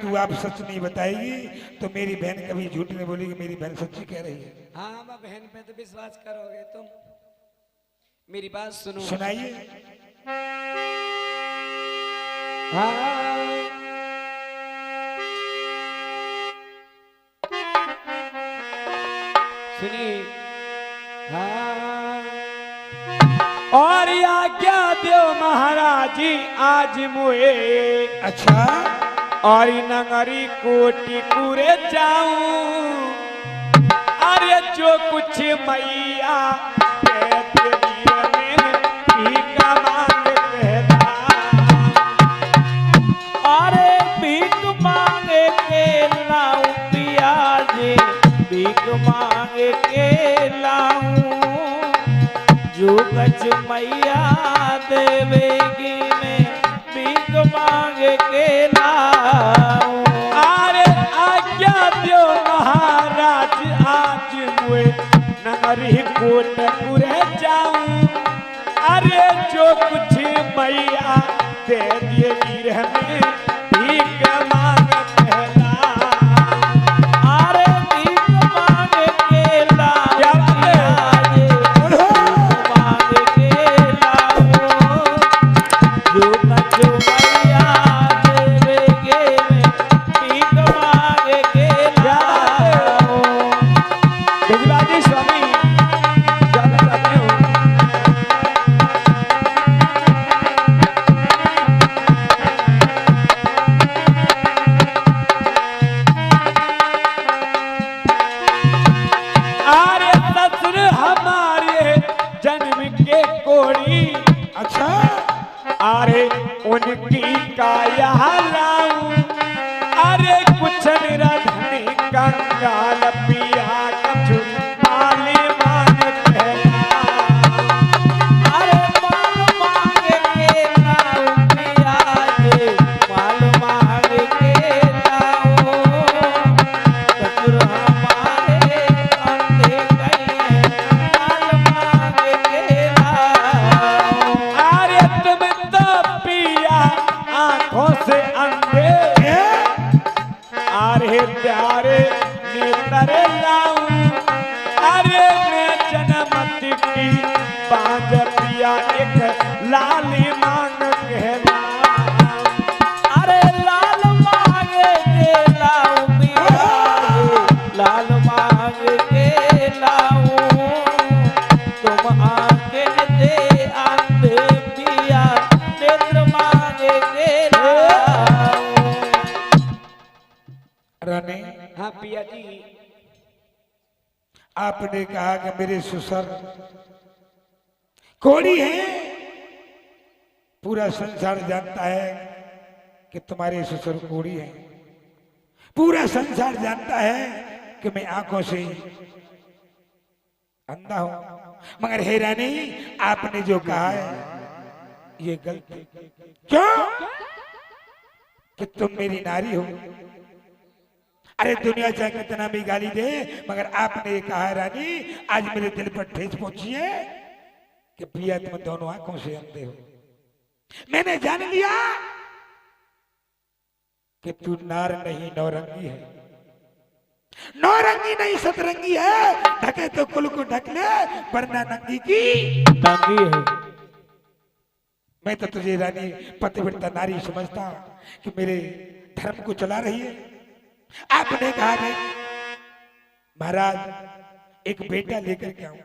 तू आप सच नहीं बताएगी तो मेरी बहन कभी झूठ नहीं बोलेगी, मेरी बहन सच्ची कह रही है। हाँ मैं बहन पे तो विश्वास करोगे तुम। मेरी बात सुनो। सुनाइए। हाँ सुनिए। हाँ और आज्ञा दो महाराज जी आज मुए। अच्छा और नगरी कोटि पूरे जाऊं। अरे जो कुछ मैया कहते वीर में भीख मांग कहता। अरे भीख मांगे के लाऊं पिया जी, भीख मांगे के लाऊं। जो कुछ मैया देवेगी मैं भीख मांगे के लाऊं। अरे आज्ञा दो महाराज आज मुए नगरी कोटपुरे जाऊं। अरे जो कुछ मैया दे दिए वीर हमें भीख मांग कहला। अरे भीख मांगे के लाऊं पिया जी, भीख मांगे के लाऊं। जो कुछ मैया देवेगी मैं भीख मांगे के लाऊं। भिजवादी स्वामी ज्यादा करते हो। अरे ससुर हमारे जन्म के कोड़ी। अच्छा अरे उनकी काया लाऊं। अरे कुछ निरधनी कंगाल पिया कछु माली मान कहला। अरे माल मांगे के लाऊं पिया जी, माल मांगे के लाऊं। ससुर हमारे अंधे कहिए माल मांगे के लाऊं। अरे तुम तो पिया आंखों से अंधे। अरे प्यारे नेत्र लाऊं। अरे मैं जनमत की बांझ पिया एक लाली मांग कहला। अरे लाल मांगे के लाऊं पिया जी, लाल मांगे के लाऊं। तुम आंखें दे अंधे पिया नेत्र मांगे के लाऊं। रानी हाँ पिया जी। आपने कहा कि मेरे ससुर कोड़ी है। पूरा संसार जानता है कि तुम्हारे ससुर कोड़ी है। पूरा संसार जानता है कि मैं आंखों से अंधा हूं। मगर हे रानी आपने जो कहा है ये गलत है। क्यों कि तुम मेरी नारी हो। अरे दुनिया चाहे कितना भी गाली दे मगर आपने ये कहा है रानी आज मेरे दिल पर ठेस पहुंची है कि पिया तुम दोनों आंखों से अंधे हो। मैंने जान लिया कि तू नार नहीं नौरंगी है। नौरंगी नहीं सतरंगी है। ढके तो कुल को ढक ले वरना नंगी की नंगी है। मैं तो तुझे रानी पतिव्रता नारी समझता कि मेरे धर्म को चला रही है। आपने कहा कि महाराज एक बेटा लेकर के आऊं।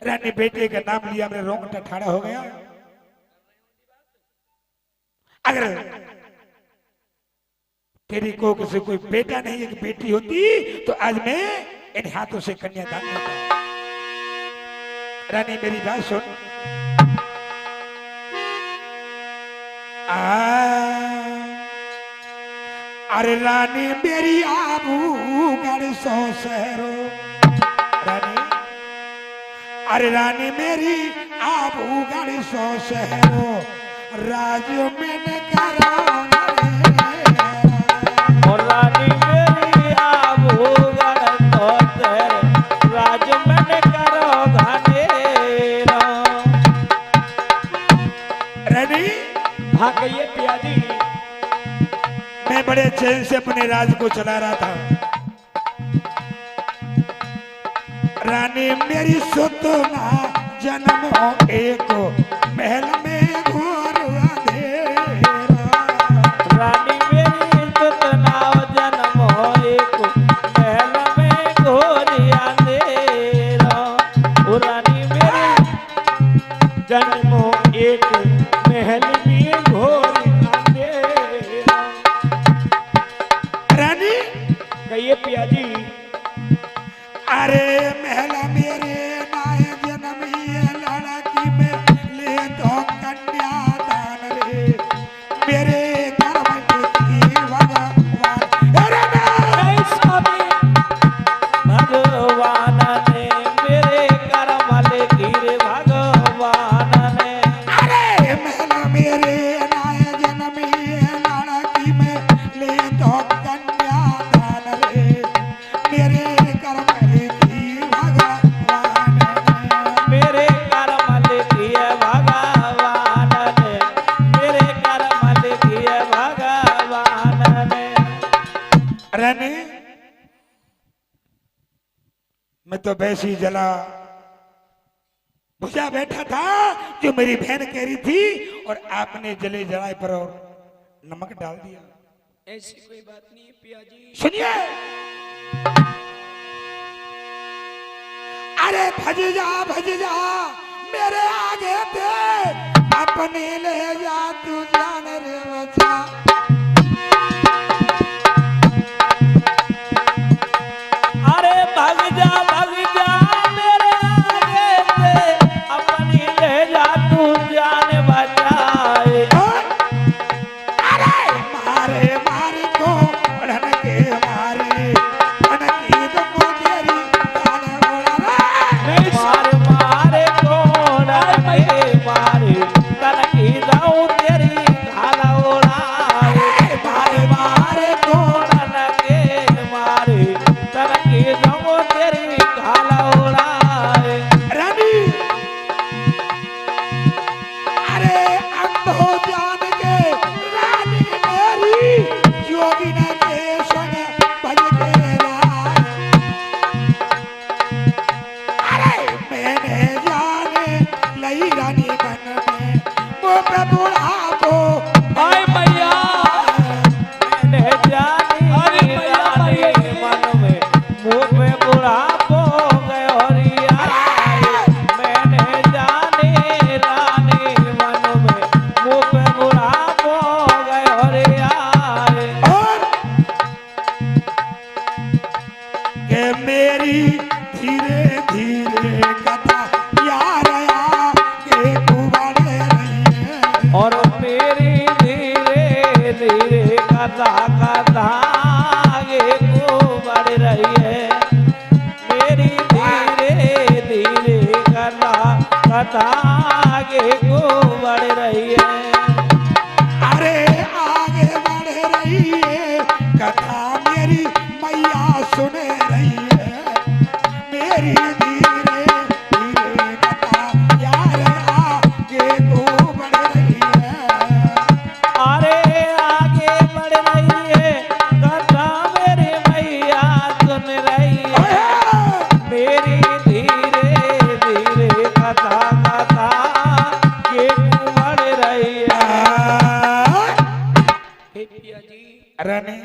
रानी बेटे का नाम लिया मेरा रोंगटा ठाड़ा हो गया। अगर तेरी कोख से कोई बेटा नहीं एक बेटी होती तो आज मैं इन हाथों से कन्यादान देता। रानी मेरी बात सुन। अरे रानी मेरी आबू गढ़ सौ शहरो। रानी अरे रानी मेरी आबू गढ़ सौ शहरो राज मैंने करा। और रानी मेरी आबू गढ़ सौ शहरो राज मैंने करो घनेरा। रानी हाँ कहिए पिया जी। मैं बड़े अच्छे चैन से अपने राज को चला रहा था। रानी मेरी सुतना जन्म हो एक महल में घोर अंधेरा। रानी मेरी सुतना जन्म हो एक महल में घोर अंधेरा। ओ रानी मेरी जन्म हो एक महल में घोर अंधेरा। रानी कहिए पिया जी। अरे महला मेरे नाय जन्म ये लड़की में ले तो कन्यादान रे मेरे कर्म की भगवान। अरे जय स्वामी भगवान ने मेरे कर्म लिखी रे भगवान ने। अरे महला मेरे नाय जन्म ये लड़की में ले तो कन्यादान रे मेरे कर्म की भगवान ने। मेरे कर्म लिखी है भगवान ने। मेरे कर्म लिखी है भगवान ने। रानी मैं तो वैसे ही जला बुझा बैठा था जो मेरी बहन कह रही थी और आपने जले जलाए पर और नमक डाल दिया। ऐसी कोई बात नहीं है पिया जी। सुनिए अरे भज जा मेरे आगे थे अपने ले जा तू जान रे बचा। अरे भग जा मेरे आगे से अपनी ले जा तू जान बचाए। अरे मारे मारे को रन के मारे मन की तो तेरी गाने बोला रे। मार मारे कौन रे मारे तन की जाऊं तेरी घाला उड़ाए। मारे मारे कौन के मारे तन की जाऊं तेरी घाला उड़ाए। रानी अरे अंत हो जान के रानी मेरी योगी न के संग भज के राय। अरे मैंने जाने लई रानी बन में मुँह पे बुढ़ा को हाय मैया। मैंने जानी अरे मैया, रानी मन में मुँह पे बुढ़ापो गयो रिया। मैंने जानी रानी मन में मुँह पे बुढ़ापो गयो रिया। और के मेरी धीरे धीरे कथा यार के कुबड़े रही है। और मेरी धीरे धीरे कथा कथा आगे को बढ़ रही है। मेरी धीरे धीरे कथा कथा आगे को बढ़ रही है। अरे आगे बढ़ रही है कथा मेरी मैया सुन रही है। मेरी धीरे धीरे कथा यार आगे को बढ़ रही है। अरे आगे बढ़ रही है कथा मेरी मैया सुन रही है। मेरी धीरे धीरे कथा कथा आगे को बढ़ रही है। हे पिया जी रानी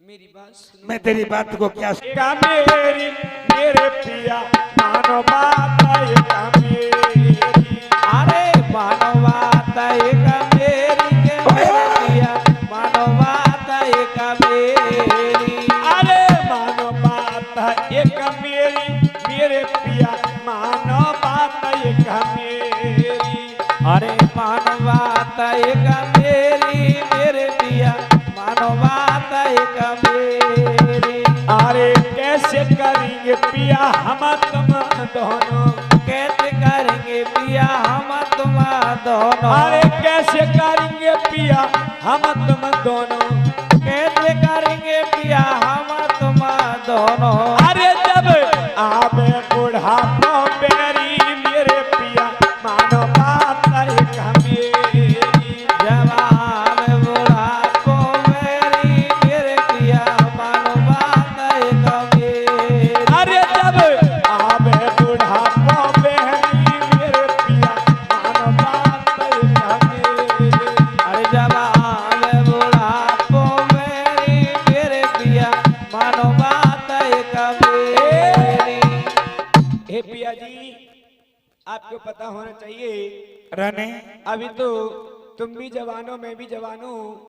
मेरी बात सुनो। मैं तेरी बात को क्या का मेरी मेरे पिया मानो बात ये का मेरी। अरे मानवात एक मेरी के मेरिया मानवात एक मेरी। अरे मानो बात एक मेरी मेरे पिया मानो बात एक मेरी। अरे मानवात एक मेरी मेरे पिया मानवात एक मेरी। अरे कैसे करेंगे पिया हम तुम दोनों। कैसे करेंगे पिया हम तुम दोनों। अरे कैसे करेंगे पिया हम तुम दोनों। कैसे करेंगे पिया हम तुम दोनों। अरे जब आवे बुढ़ापो मेरी मेरे पिया मानो बात एक मेरी। जवान बुढ़ापो मेरी पिया जी, आपको पता होना चाहिए रानी अभी तो तुम भी जवान हो, मैं भी जवान हूँ।